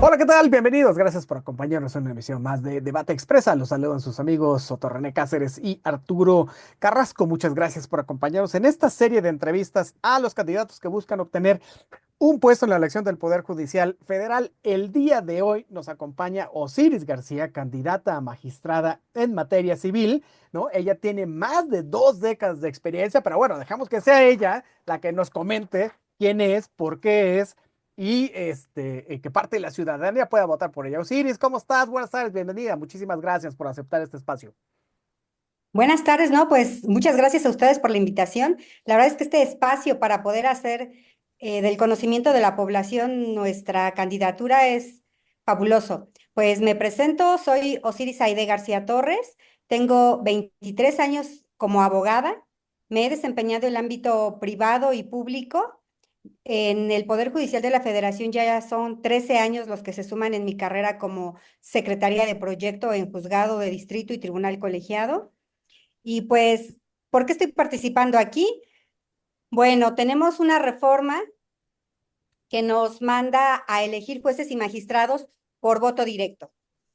Hola, ¿qué tal? Bienvenidos. Gracias por acompañarnos en una emisión más de Debate Expresa. Los saludan sus amigos Soto René Cáceres y Arturo Carrasco. Muchas gracias por acompañarnos en esta serie de entrevistas a los candidatos que buscan obtener un puesto en la elección del Poder Judicial Federal. El día de hoy nos acompaña Osiris García, candidata a magistrada en materia civil, ¿no? Ella tiene más de 2 décadas de experiencia, pero bueno, dejamos que sea ella la que nos comente quién es, por qué es y que parte de la ciudadanía pueda votar por ella. Osiris, ¿cómo estás? Buenas tardes, bienvenida. Muchísimas gracias por aceptar este espacio. Buenas tardes, ¿no? Pues muchas gracias a ustedes por la invitación. La verdad es que este espacio para poder hacer del conocimiento de la población nuestra candidatura es fabuloso. Pues me presento, soy Osiris Aide García Torres, tengo 23 años como abogada, me he desempeñado en el ámbito privado y público. En el Poder Judicial de la Federación ya son 13 años los que se suman en mi carrera como secretaria de proyecto en juzgado de distrito y tribunal colegiado. Y pues, ¿por qué estoy participando aquí? Bueno, tenemos una reforma que nos manda a elegir jueces y magistrados por voto directo.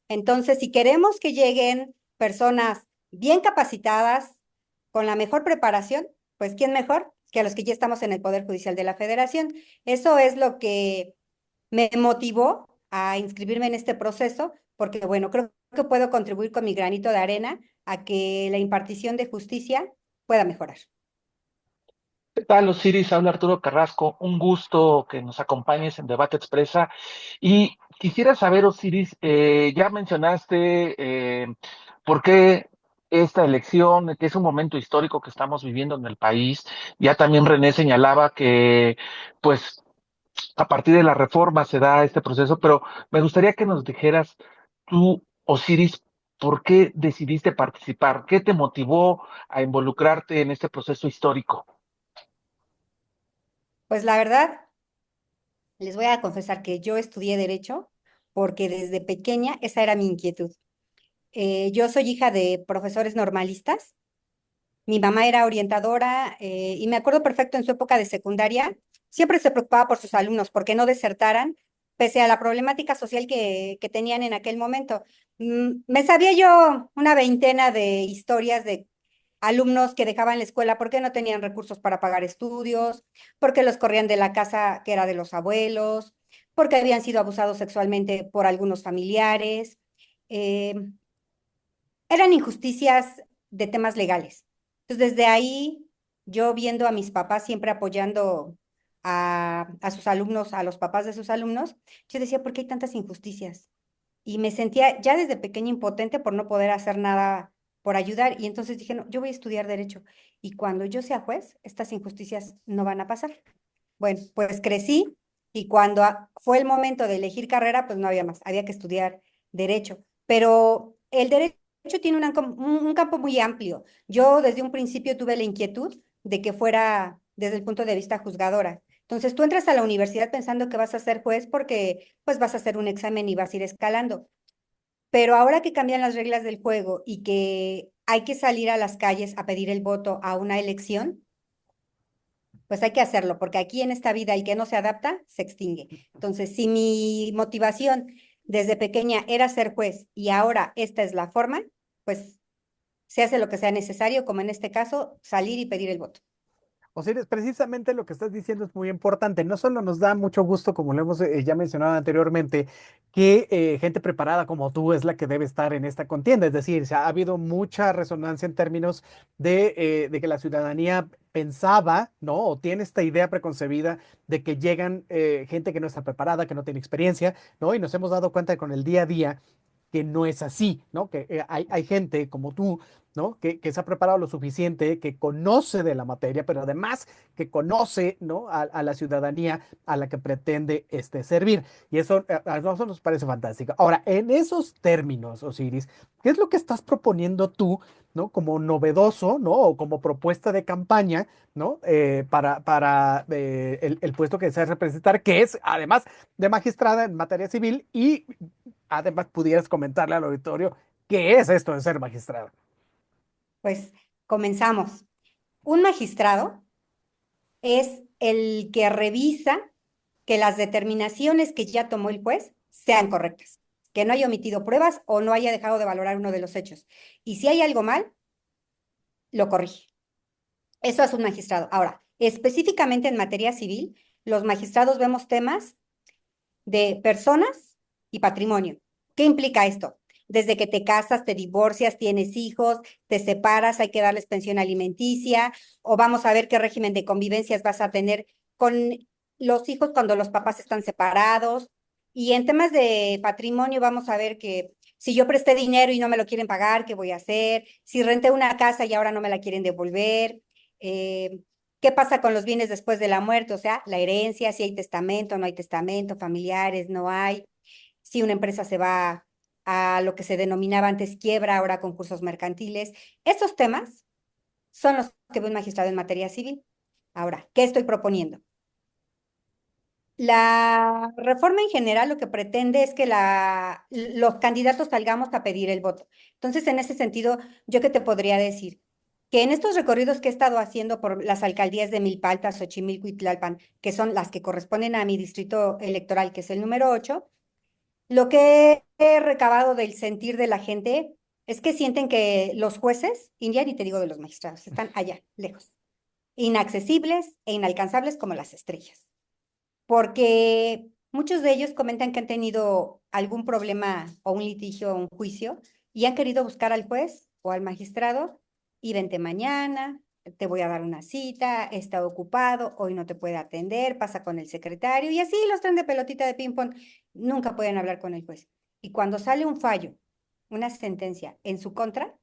Entonces, si queremos que lleguen personas bien capacitadas, con la mejor preparación, pues ¿quién mejor que a los que ya estamos en el Poder Judicial de la Federación? Eso es lo que me motivó a inscribirme en este proceso, porque bueno, creo que puedo contribuir con mi granito de arena a que la impartición de justicia pueda mejorar. ¿Qué tal, Osiris? Habla Arturo Carrasco. Un gusto que nos acompañes en Debate Expresa. Y quisiera saber, Osiris, ya mencionaste por qué esta elección, que es un momento histórico que estamos viviendo en el país. Ya también René señalaba que, pues, a partir de la reforma se da este proceso, pero me gustaría que nos dijeras tú, Osiris, ¿por qué decidiste participar? ¿Qué te motivó a involucrarte en este proceso histórico? Pues la verdad, les voy a confesar que yo estudié derecho porque desde pequeña esa era mi inquietud. Yo soy hija de profesores normalistas. Mi mamá era orientadora y me acuerdo perfecto en su época de secundaria, siempre se preocupaba por sus alumnos, porque no desertaran, pese a la problemática social que tenían en aquel momento. Me sabía yo una veintena de historias de alumnos que dejaban la escuela porque no tenían recursos para pagar estudios, porque los corrían de la casa que era de los abuelos, porque habían sido abusados sexualmente por algunos familiares. Eh, Eran injusticias de temas legales. Entonces, desde ahí, yo viendo a mis papás siempre apoyando a sus alumnos, a los papás de sus alumnos, yo decía, ¿por qué hay tantas injusticias? Y me sentía ya desde pequeña impotente por no poder hacer nada por ayudar. Y entonces dije, no, yo voy a estudiar derecho. Y cuando yo sea juez, estas injusticias no van a pasar. Bueno, pues crecí y cuando fue el momento de elegir carrera, pues no había más, había que estudiar derecho. Pero el derecho tiene un campo muy amplio. Yo desde un principio tuve la inquietud de que fuera desde el punto de vista juzgadora. Entonces tú entras a la universidad pensando que vas a ser juez porque pues vas a hacer un examen y vas a ir escalando. Pero ahora que cambian las reglas del juego y que hay que salir a las calles a pedir el voto a una elección, pues hay que hacerlo, porque aquí en esta vida el que no se adapta se extingue. Entonces, si mi motivación desde pequeña era ser juez y ahora esta es la forma, pues se hace lo que sea necesario, como en este caso, salir y pedir el voto. Osiris, precisamente lo que estás diciendo es muy importante. No solo nos da mucho gusto, como lo hemos ya mencionado anteriormente, que gente preparada como tú es la que debe estar en esta contienda. Es decir, ha habido mucha resonancia en términos de que la ciudadanía pensaba, ¿no? O tiene esta idea preconcebida de que llegan gente que no está preparada, que no tiene experiencia, ¿no? Y nos hemos dado cuenta con el día a día que no es así, ¿no? Que hay gente como tú, ¿no? Que se ha preparado lo suficiente, que conoce de la materia, pero además que conoce, ¿no? A la ciudadanía a la que pretende servir. Y eso a nosotros nos parece fantástico. Ahora, en esos términos, Osiris, ¿qué es lo que estás proponiendo tú, ¿no? Como novedoso, ¿no? O como propuesta de campaña, ¿no? Para el puesto que deseas representar, que es además de magistrada en materia civil y además pudieras comentarle al auditorio qué es esto de ser magistrada. Pues comenzamos. Un magistrado es el que revisa que las determinaciones que ya tomó el juez sean correctas, que no haya omitido pruebas o no haya dejado de valorar uno de los hechos. Y si hay algo mal, lo corrige. Eso es un magistrado. Ahora, específicamente en materia civil, los magistrados vemos temas de personas y patrimonio. ¿Qué implica esto? Desde que te casas, te divorcias, tienes hijos, te separas, hay que darles pensión alimenticia, o vamos a ver qué régimen de convivencias vas a tener con los hijos cuando los papás están separados. Y en temas de patrimonio vamos a ver que si yo presté dinero y no me lo quieren pagar, ¿qué voy a hacer? Si renté una casa y ahora no me la quieren devolver. Eh, ¿Qué pasa con los bienes después de la muerte? O sea, la herencia, si hay testamento, no hay testamento, familiares, no hay. Si una empresa se va a lo que se denominaba antes quiebra, ahora concursos mercantiles. Esos temas son los que ve un magistrado en materia civil. Ahora, ¿qué estoy proponiendo? La reforma en general lo que pretende es que los candidatos salgamos a pedir el voto. Entonces, en ese sentido, yo qué te podría decir que en estos recorridos que he estado haciendo por las alcaldías de Milpalta, Xochimilco y Tlalpan, que son las que corresponden a mi distrito electoral, que es el número 8, lo que he recabado del sentir de la gente es que sienten que los jueces, y ya ni te digo de los magistrados, están allá, lejos, inaccesibles e inalcanzables como las estrellas, porque muchos de ellos comentan que han tenido algún problema o un litigio o un juicio y han querido buscar al juez o al magistrado y vente mañana, te voy a dar una cita, está ocupado, hoy no te puede atender, pasa con el secretario y así los traen de pelotita de ping-pong, nunca pueden hablar con el juez. Y cuando sale un fallo, una sentencia en su contra,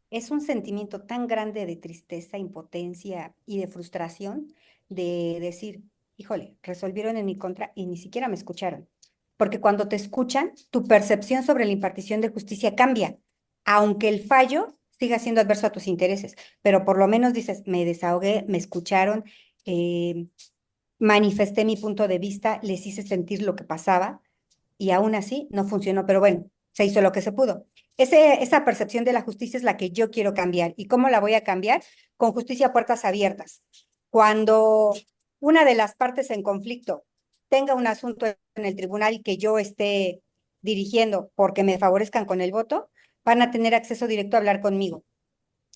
es un sentimiento tan grande de tristeza, impotencia y de frustración de decir, híjole, resolvieron en mi contra y ni siquiera me escucharon. Porque cuando te escuchan, tu percepción sobre la impartición de justicia cambia, aunque el fallo siga siendo adverso a tus intereses, pero por lo menos dices, me desahogué, me escucharon, eh, manifesté mi punto de vista, les hice sentir lo que pasaba y aún así no funcionó, pero bueno, se hizo lo que se pudo. Esa percepción de la justicia es la que yo quiero cambiar. ¿Y cómo la voy a cambiar? Con justicia a puertas abiertas. Cuando una de las partes en conflicto tenga un asunto en el tribunal que yo esté dirigiendo porque me favorezcan con el voto, van a tener acceso directo a hablar conmigo,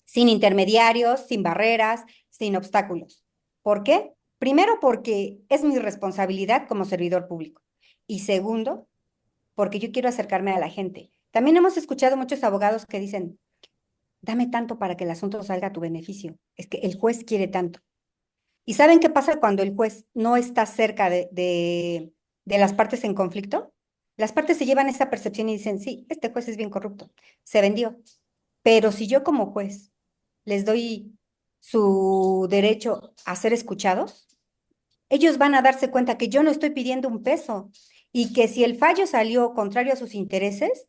sin intermediarios, sin barreras, sin obstáculos. ¿Por qué? Primero, porque es mi responsabilidad como servidor público. Y segundo, porque yo quiero acercarme a la gente. También hemos escuchado muchos abogados que dicen, dame tanto para que el asunto salga a tu beneficio. Es que el juez quiere tanto. ¿Y saben qué pasa cuando el juez no está cerca de las partes en conflicto? Las partes se llevan esa percepción y dicen, sí, este juez es bien corrupto, se vendió. Pero si yo como juez les doy su derecho a ser escuchados, ellos van a darse cuenta que yo no estoy pidiendo un peso y que si el fallo salió contrario a sus intereses,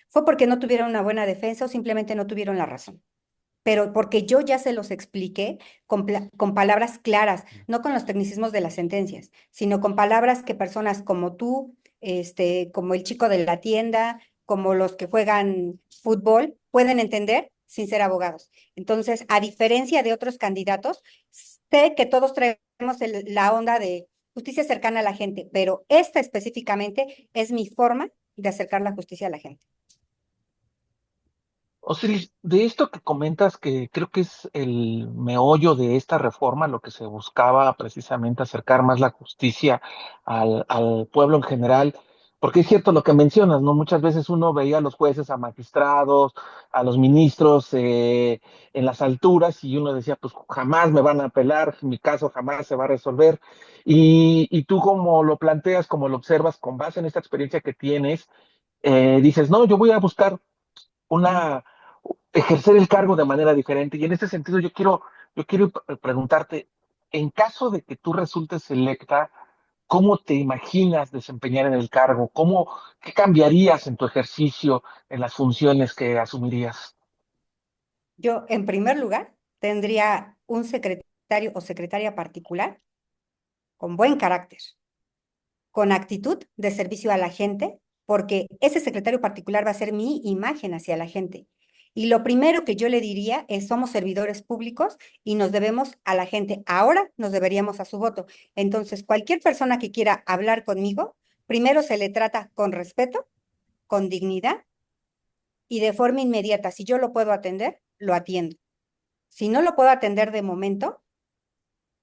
fue porque no tuvieron una buena defensa o simplemente no tuvieron la razón. Pero porque yo ya se los expliqué con palabras claras, no con los tecnicismos de las sentencias, sino con palabras que personas como tú, como el chico de la tienda, como los que juegan fútbol, pueden entender sin ser abogados. Entonces, a diferencia de otros candidatos, sé que todos traemos la onda de justicia cercana a la gente, pero esta específicamente es mi forma de acercar la justicia a la gente. Osiris, de esto que comentas, que creo que es el meollo de esta reforma, lo que se buscaba precisamente acercar más la justicia al pueblo en general, porque es cierto lo que mencionas, ¿no? Muchas veces uno veía a los jueces, a magistrados, a los ministros en las alturas y uno decía, pues jamás me van a apelar, mi caso jamás se va a resolver. Y tú como lo planteas, como lo observas con base en esta experiencia que tienes, dices, no, yo voy a buscar una ejercer el cargo de manera diferente. Y en este sentido yo quiero preguntarte, en caso de que tú resultes electa, ¿cómo te imaginas desempeñar en el cargo? ¿Qué cambiarías en tu ejercicio, en las funciones que asumirías? Yo, en primer lugar, tendría un secretario o secretaria particular con buen carácter, con actitud de servicio a la gente, porque ese secretario particular va a ser mi imagen hacia la gente. Y lo primero que yo le diría es, somos servidores públicos y nos debemos a la gente. Ahora nos deberíamos a su voto. Entonces, cualquier persona que quiera hablar conmigo, primero se le trata con respeto, con dignidad y de forma inmediata. Si yo lo puedo atender, lo atiendo. Si no lo puedo atender de momento,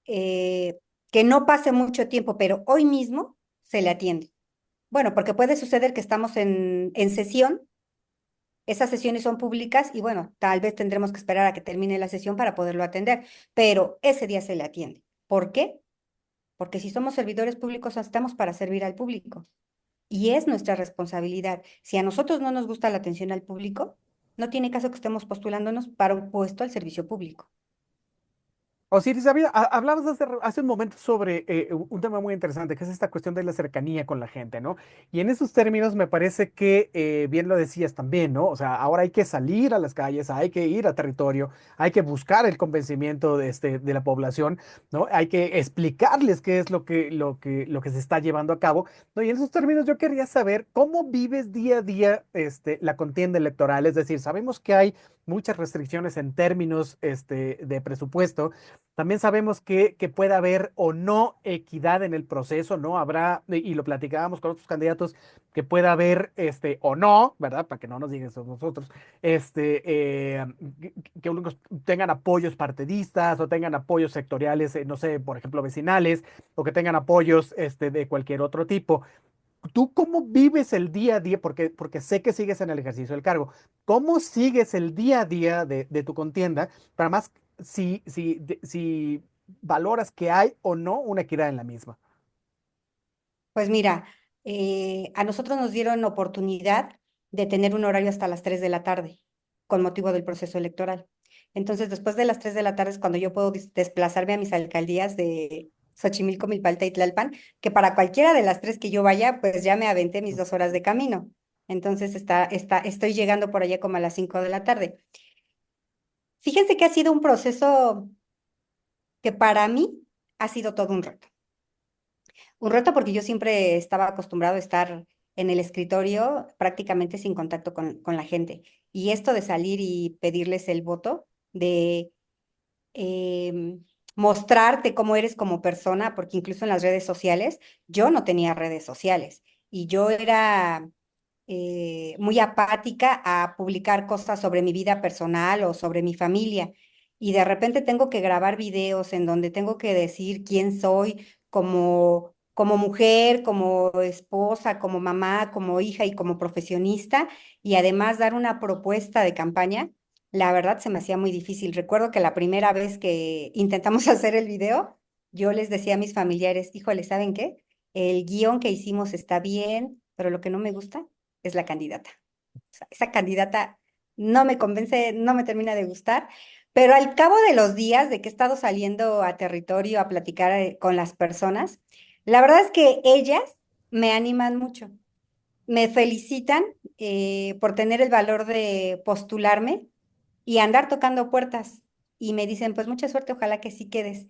que no pase mucho tiempo, pero hoy mismo se le atiende. Bueno, porque puede suceder que estamos en sesión, esas sesiones son públicas y bueno, tal vez tendremos que esperar a que termine la sesión para poderlo atender, pero ese día se le atiende. ¿Por qué? Porque si somos servidores públicos, estamos para servir al público y es nuestra responsabilidad. Si a nosotros no nos gusta la atención al público, no tiene caso que estemos postulándonos para un puesto al servicio público. Osiris, hablabas hace un momento sobre un tema muy interesante, que es esta cuestión de la cercanía con la gente, ¿no? Y en esos términos me parece que bien lo decías también, ¿no? O sea, ahora hay que salir a las calles, hay que ir a territorio, hay que buscar el convencimiento de la población, ¿no? Hay que explicarles qué es lo que se está llevando a cabo, ¿no? Y en esos términos yo quería saber cómo vives día a día la contienda electoral, es decir, sabemos que hay muchas restricciones en términos de presupuesto. También sabemos que puede haber o no equidad en el proceso, ¿no? Habrá, y lo platicábamos con otros candidatos, que pueda haber o no, ¿verdad? Para que no nos digan eso nosotros, este, eh, que unos tengan apoyos partidistas o tengan apoyos sectoriales, no sé, por ejemplo, vecinales, o que tengan apoyos de cualquier otro tipo. ¿Tú cómo vives el día a día? Porque sé que sigues en el ejercicio del cargo. ¿Cómo sigues el día a día de tu contienda? Para más si valoras que hay o no una equidad en la misma. Pues mira, a nosotros nos dieron oportunidad de tener un horario hasta las 3 de la tarde con motivo del proceso electoral. Entonces, después de las 3 de la tarde es cuando yo puedo desplazarme a mis alcaldías de Xochimilco, Milpalta y Tlalpan, que para cualquiera de las tres que yo vaya, pues ya me aventé mis 2 horas de camino. Entonces, estoy llegando por allá como a las 5 de la tarde. Fíjense que ha sido un proceso que para mí ha sido todo un reto. Un reto porque yo siempre estaba acostumbrado a estar en el escritorio prácticamente sin contacto con la gente. Y esto de salir y pedirles el voto, de mostrarte cómo eres como persona, porque incluso en las redes sociales, yo no tenía redes sociales y yo era muy apática a publicar cosas sobre mi vida personal o sobre mi familia. Y de repente tengo que grabar videos en donde tengo que decir quién soy como mujer, como esposa, como mamá, como hija y como profesionista, y además dar una propuesta de campaña. La verdad se me hacía muy difícil. Recuerdo que la primera vez que intentamos hacer el video, yo les decía a mis familiares, híjole, ¿saben qué? El guión que hicimos está bien, pero lo que no me gusta es la candidata. O sea, esa candidata no me convence, no me termina de gustar, pero al cabo de los días de que he estado saliendo a territorio a platicar con las personas, la verdad es que ellas me animan mucho, me felicitan por tener el valor de postularme y andar tocando puertas y me dicen, pues mucha suerte, ojalá que sí quedes.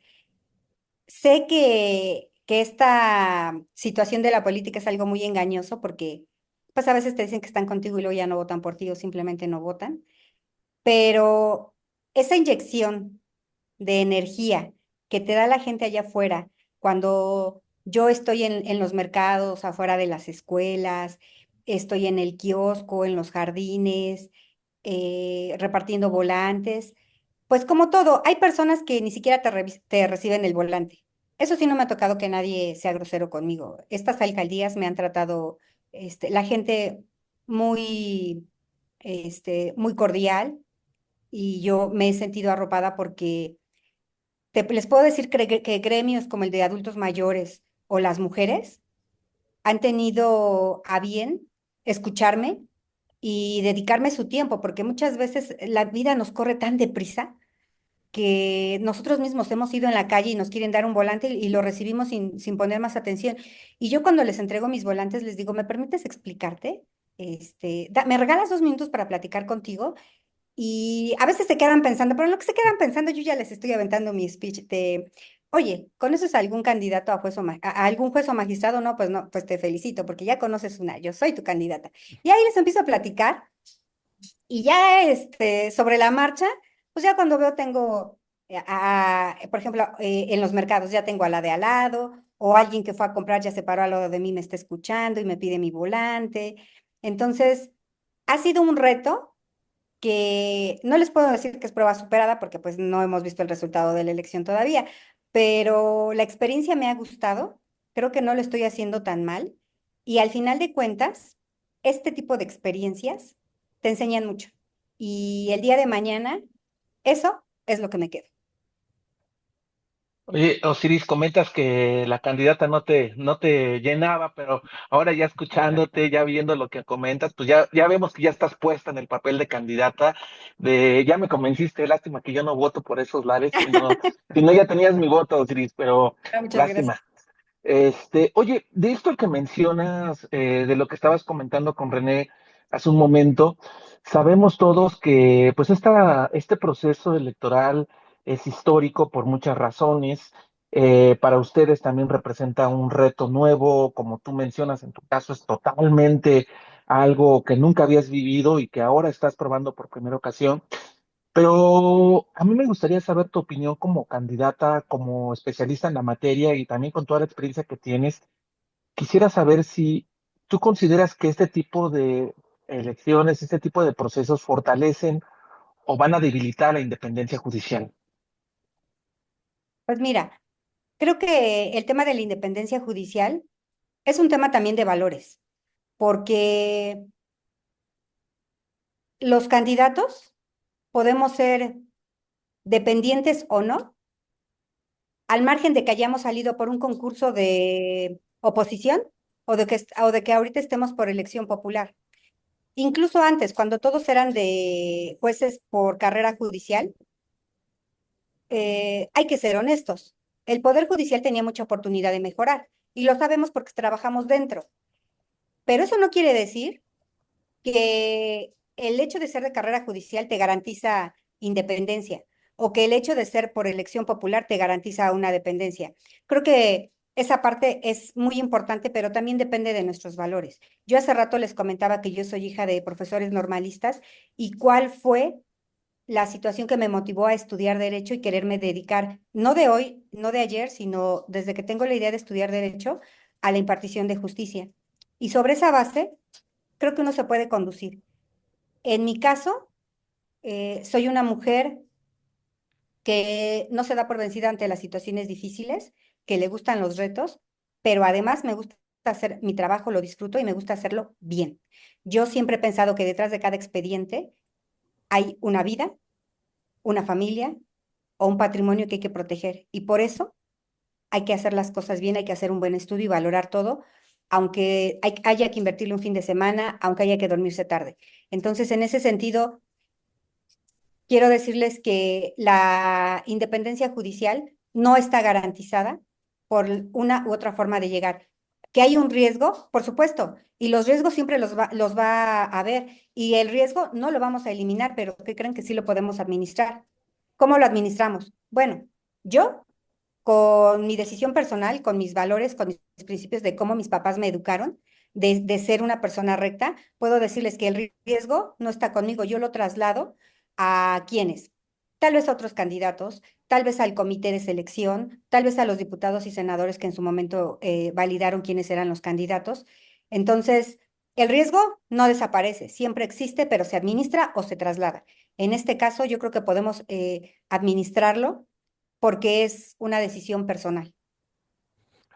Sé que esta situación de la política es algo muy engañoso porque pues a veces te dicen que están contigo y luego ya no votan por ti o simplemente no votan, pero esa inyección de energía que te da la gente allá afuera cuando yo estoy en los mercados, afuera de las escuelas, estoy en el kiosco, en los jardines, repartiendo volantes. Pues como todo, hay personas que ni siquiera te reciben el volante. Eso sí no me ha tocado que nadie sea grosero conmigo. Estas alcaldías me han tratado, la gente muy, muy cordial y yo me he sentido arropada porque les puedo decir que gremios como el de adultos mayores o las mujeres han tenido a bien escucharme y dedicarme su tiempo, porque muchas veces la vida nos corre tan deprisa que nosotros mismos hemos ido en la calle y nos quieren dar un volante y lo recibimos sin poner más atención. Y yo cuando les entrego mis volantes les digo, ¿me permites explicarte? ¿Me regalas 2 minutos para platicar contigo? Y a veces se quedan pensando, pero en lo que se quedan pensando yo ya les estoy aventando mi speech de, oye, ¿conoces a algún candidato a juez a algún juez o magistrado? No, pues te felicito porque ya conoces una, yo soy tu candidata. Y ahí les empiezo a platicar y ya sobre la marcha, pues ya cuando veo tengo, por ejemplo, en los mercados ya tengo a la de al lado, o alguien que fue a comprar ya se paró al lado de mí, me está escuchando y me pide mi volante. Entonces, ha sido un reto que no les puedo decir que es prueba superada porque pues no hemos visto el resultado de la elección todavía, pero la experiencia me ha gustado, creo que no lo estoy haciendo tan mal y al final de cuentas, este tipo de experiencias te enseñan mucho y el día de mañana, eso es lo que me queda. Oye, Osiris, comentas que la candidata no te llenaba, pero ahora ya escuchándote, ya viendo lo que comentas, pues ya vemos que ya estás puesta en el papel de candidata, ya me convenciste, lástima que yo no voto por esos lares, si no ya tenías mi voto, Osiris, pero Muchas gracias. lástima. Oye, de esto que mencionas, de lo que estabas comentando con René hace un momento, sabemos todos que pues este proceso electoral es histórico por muchas razones. Para ustedes también representa un reto nuevo, como tú mencionas, en tu caso es totalmente algo que nunca habías vivido y que ahora estás probando por primera ocasión. Pero a mí me gustaría saber tu opinión como candidata, como especialista en la materia y también con toda la experiencia que tienes. Quisiera saber si tú consideras que este tipo de elecciones, este tipo de procesos fortalecen o van a debilitar la independencia judicial. Pues mira, creo que el tema de la independencia judicial es un tema también de valores, porque los candidatos podemos ser dependientes o no, al margen de que hayamos salido por un concurso de oposición o de que ahorita estemos por elección popular. Incluso antes, cuando todos eran de jueces por carrera judicial, hay que ser honestos. El Poder Judicial tenía mucha oportunidad de mejorar y lo sabemos porque trabajamos dentro. Pero eso no quiere decir que el hecho de ser de carrera judicial te garantiza independencia o que el hecho de ser por elección popular te garantiza una dependencia. Creo que esa parte es muy importante, pero también depende de nuestros valores. Yo hace rato les comentaba que yo soy hija de profesores normalistas y cuál fue la situación que me motivó a estudiar derecho y quererme dedicar, no de hoy, no de ayer, sino desde que tengo la idea de estudiar derecho, a la impartición de justicia. Y sobre esa base, creo que uno se puede conducir. En mi caso, soy una mujer que no se da por vencida ante las situaciones difíciles, que le gustan los retos, pero además me gusta hacer mi trabajo, lo disfruto y me gusta hacerlo bien. Yo siempre he pensado que detrás de cada expediente hay una vida, una familia o un patrimonio que hay que proteger. Y por eso hay que hacer las cosas bien, hay que hacer un buen estudio y valorar todo, aunque haya que invertirle un fin de semana, aunque haya que dormirse tarde. Entonces, en ese sentido, quiero decirles que la independencia judicial no está garantizada por una u otra forma de llegar. ¿Que hay un riesgo? Por supuesto, y los riesgos siempre los va a haber, y el riesgo no lo vamos a eliminar, pero ¿qué creen que sí lo podemos administrar? ¿Cómo lo administramos? Bueno, yo con mi decisión personal, con mis valores, con mis principios de cómo mis papás me educaron, de ser una persona recta, puedo decirles que el riesgo no está conmigo, yo lo traslado a quienes, tal vez a otros candidatos, tal vez al comité de selección, tal vez a los diputados y senadores que en su momento validaron quiénes eran los candidatos. Entonces, el riesgo no desaparece, siempre existe, pero se administra o se traslada. En este caso, yo creo que podemos administrarlo porque es una decisión personal.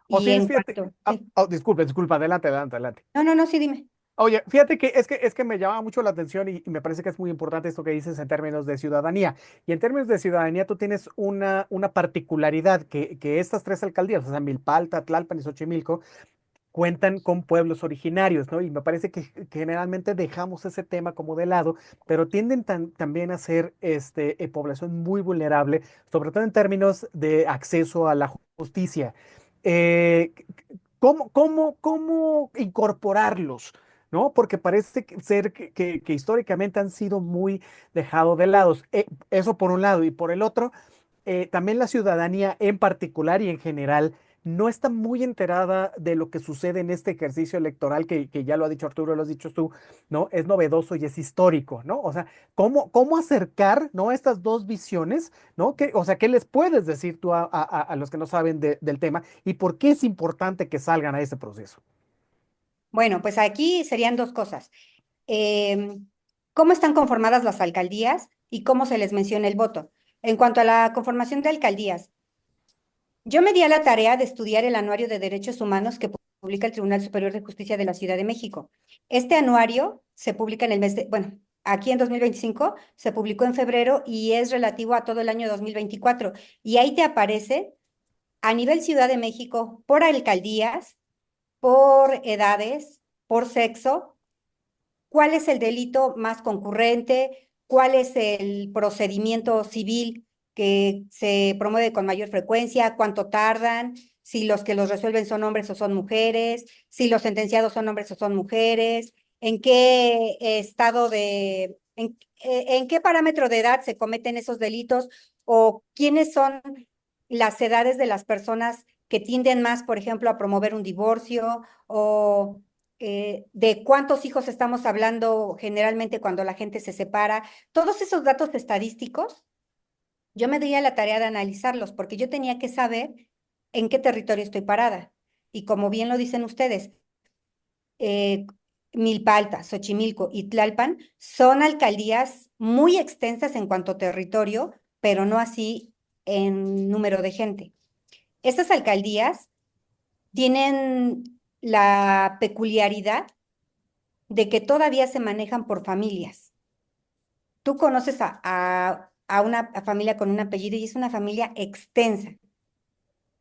Y Osiris, en fíjate, cuanto, sí. disculpa, adelante, adelante, adelante. No, no, no, sí, dime. Oye, fíjate que es que me llama mucho la atención y me parece que es muy importante esto que dices en términos de ciudadanía. Y en términos de ciudadanía, tú tienes una particularidad que estas tres alcaldías, o sea, Milpalta, Tlalpan y Xochimilco, cuentan con pueblos originarios, ¿no? Y me parece que generalmente dejamos ese tema como de lado, pero tienden también a ser población muy vulnerable, sobre todo en términos de acceso a la justicia. Eh, ¿cómo incorporarlos? ¿No? Porque parece ser que históricamente han sido muy dejados de lado. Eso por un lado. Y por el otro, también la ciudadanía en particular y en general no está muy enterada de lo que sucede en este ejercicio electoral que ya lo ha dicho Arturo, lo has dicho tú, ¿no? Es novedoso y es histórico, ¿no? O sea, ¿cómo acercar, ¿no? Estas dos visiones, ¿no? O sea, ¿qué les puedes decir tú a los que no saben del tema y por qué es importante que salgan a ese proceso? Bueno, pues aquí serían dos cosas. Em, ¿Cómo están conformadas las alcaldías y cómo se les menciona el voto? En cuanto a la conformación de alcaldías, yo me di a la tarea de estudiar el Anuario de Derechos Humanos que publica el Tribunal Superior de Justicia de la Ciudad de México. Este anuario se publica en el mes de, bueno, aquí en 2025 se publicó en febrero y es relativo a todo el año 2024. Y ahí te aparece a nivel Ciudad de México por alcaldías, por edades, por sexo, cuál es el delito más concurrente, cuál es el procedimiento civil que se promueve con mayor frecuencia, cuánto tardan, si los que los resuelven son hombres o son mujeres, si los sentenciados son hombres o son mujeres, en qué estado en qué parámetro de edad se cometen esos delitos o quiénes son las edades de las personas que tienden más, por ejemplo, a promover un divorcio o de cuántos hijos estamos hablando generalmente cuando la gente se separa. Todos esos datos estadísticos, yo me di a la tarea de analizarlos porque yo tenía que saber en qué territorio estoy parada. Y como bien lo dicen ustedes, eh, Milpa Alta, Xochimilco y Tlalpan son alcaldías muy extensas en cuanto a territorio, pero no así en número de gente. Estas alcaldías tienen la peculiaridad de que todavía se manejan por familias. Tú conoces a una familia con un apellido y es una familia extensa.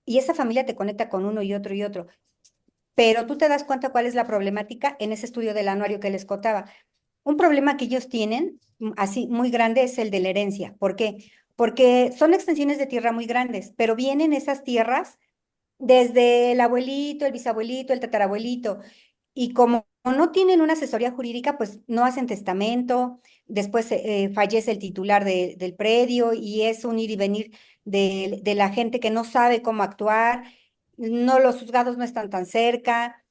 Y esa familia te conecta con uno y otro y otro. Pero tú te das cuenta cuál es la problemática en ese estudio del anuario que les contaba. Un problema que ellos tienen, así muy grande, es el de la herencia. ¿Por qué? Porque son extensiones de tierra muy grandes, pero vienen esas tierras desde el abuelito, el bisabuelito, el tatarabuelito, y como no tienen una asesoría jurídica, pues no hacen testamento, después fallece el titular del predio y es un ir y venir de la gente que no sabe cómo actuar, no, los juzgados no están tan cerca,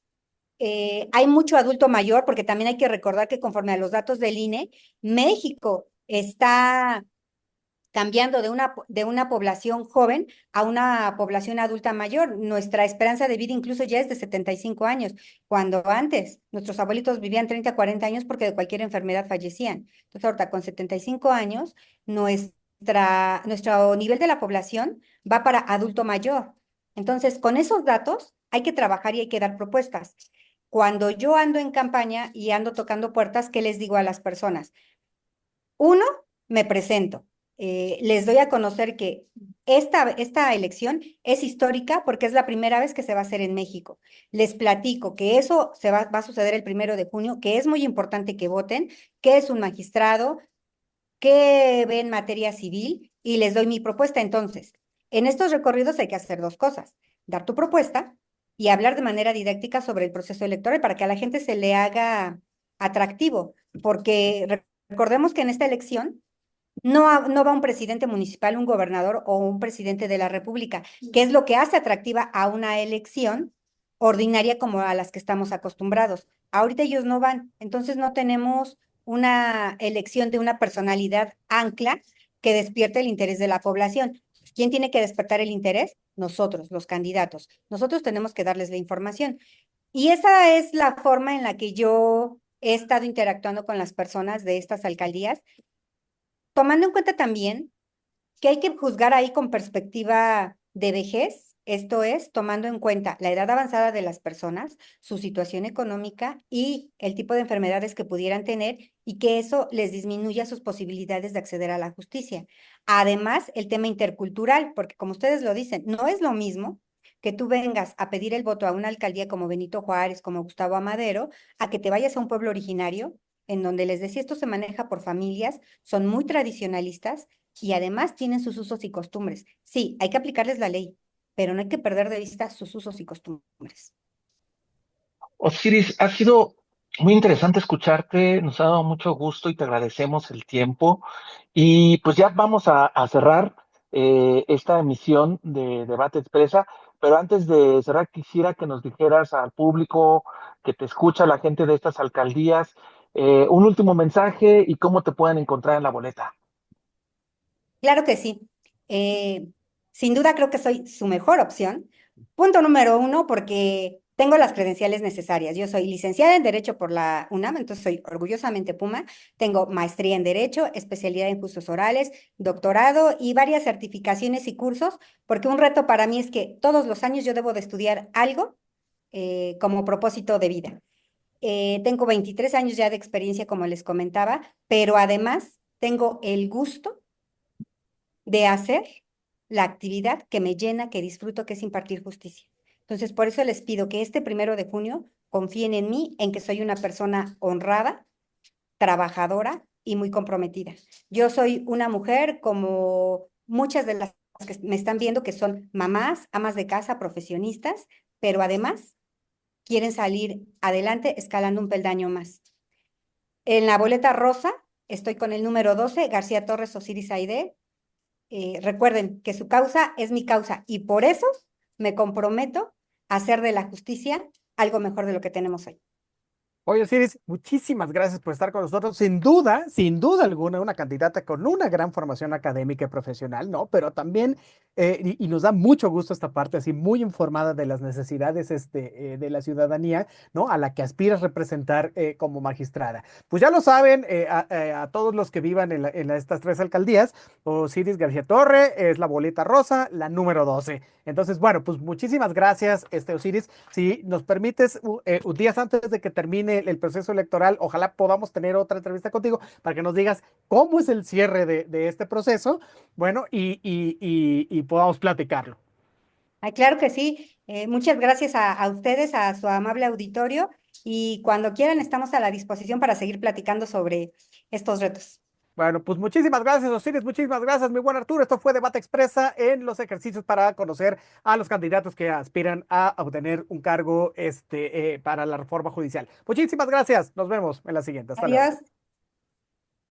hay mucho adulto mayor, porque también hay que recordar que conforme a los datos del INE, México está cambiando de una población joven a una población adulta mayor. Nuestra esperanza de vida incluso ya es de 75 años, cuando antes nuestros abuelitos vivían 30, 40 años porque de cualquier enfermedad fallecían. Entonces, ahorita con 75 años, nuestro nivel de la población va para adulto mayor. Entonces, con esos datos hay que trabajar y hay que dar propuestas. Cuando yo ando en campaña y ando tocando puertas, ¿qué les digo a las personas? Uno, me presento. Les doy a conocer que esta elección es histórica porque es la primera vez que se va a hacer en México. Les platico que eso va a suceder el 1 de junio, que es muy importante que voten, que es un magistrado, que ve en materia civil y les doy mi propuesta. Entonces, en estos recorridos hay que hacer dos cosas: dar tu propuesta y hablar de manera didáctica sobre el proceso electoral para que a la gente se le haga atractivo, porque recordemos que en esta elección no va un presidente municipal, un gobernador o un presidente de la República, que es lo que hace atractiva a una elección ordinaria como a las que estamos acostumbrados. Ahorita ellos no van, entonces no tenemos una elección de una personalidad ancla que despierte el interés de la población. ¿Quién tiene que despertar el interés? Nosotros, los candidatos. Nosotros tenemos que darles la información. Y esa es la forma en la que yo he estado interactuando con las personas de estas alcaldías, tomando en cuenta también que hay que juzgar ahí con perspectiva de vejez, esto es, tomando en cuenta la edad avanzada de las personas, su situación económica y el tipo de enfermedades que pudieran tener y que eso les disminuya sus posibilidades de acceder a la justicia. Además, el tema intercultural, porque como ustedes lo dicen, no es lo mismo que tú vengas a pedir el voto a una alcaldía como Benito Juárez, como Gustavo Amadero, a que te vayas a un pueblo originario en donde les decía esto se maneja por familias, son muy tradicionalistas y además tienen sus usos y costumbres. Sí, hay que aplicarles la ley, pero no hay que perder de vista sus usos y costumbres. Osiris, ha sido muy interesante escucharte, nos ha dado mucho gusto y te agradecemos el tiempo. Y pues ya vamos a cerrar esta emisión de Debate Expresa, pero antes de cerrar, quisiera que nos dijeras al público que te escucha, la gente de estas alcaldías, un último mensaje y cómo te pueden encontrar en la boleta. Claro que sí. Eh, Sin duda creo que soy su mejor opción. Punto número uno, porque tengo las credenciales necesarias. Yo soy licenciada en Derecho por la UNAM, entonces soy orgullosamente Puma. Tengo maestría en Derecho, especialidad en Justos Orales, doctorado y varias certificaciones y cursos, porque un reto para mí es que todos los años yo debo de estudiar algo como propósito de vida. Tengo 23 años ya de experiencia, como les comentaba, pero además tengo el gusto de hacer la actividad que me llena, que disfruto, que es impartir justicia. Entonces, por eso les pido que este 1 de junio confíen en mí, en que soy una persona honrada, trabajadora y muy comprometida. Yo soy una mujer como muchas de las que me están viendo, que son mamás, amas de casa, profesionistas, pero además quieren salir adelante escalando un peldaño más. En la boleta rosa estoy con el número 12, García Torres Osiris Aide. Recuerden que su causa es mi causa y por eso me comprometo a hacer de la justicia algo mejor de lo que tenemos hoy. Oye, Osiris, muchísimas gracias por estar con nosotros. Sin duda alguna, una candidata con una gran formación académica y profesional, ¿no? Pero también, y nos da mucho gusto esta parte, así muy informada de las necesidades de la ciudadanía, ¿no? A la que aspiras representar como magistrada. Pues ya lo saben, a todos los que vivan estas tres alcaldías, Osiris García Torre es la boleta rosa, la número 12. Entonces, bueno, pues muchísimas gracias, Osiris. Si nos permites, días antes de que termine el proceso electoral, ojalá podamos tener otra entrevista contigo para que nos digas cómo es el cierre de este proceso, bueno, y podamos platicarlo. Ay, claro que sí. Muchas gracias a ustedes, a su amable auditorio y cuando quieran estamos a la disposición para seguir platicando sobre estos retos. Bueno, pues muchísimas gracias, Osiris, muchísimas gracias, mi buen Arturo. Esto fue Debate Expresa en los ejercicios para conocer a los candidatos que aspiran a obtener un cargo para la reforma judicial. Muchísimas gracias. Nos vemos en la siguiente. Hasta luego. Adiós.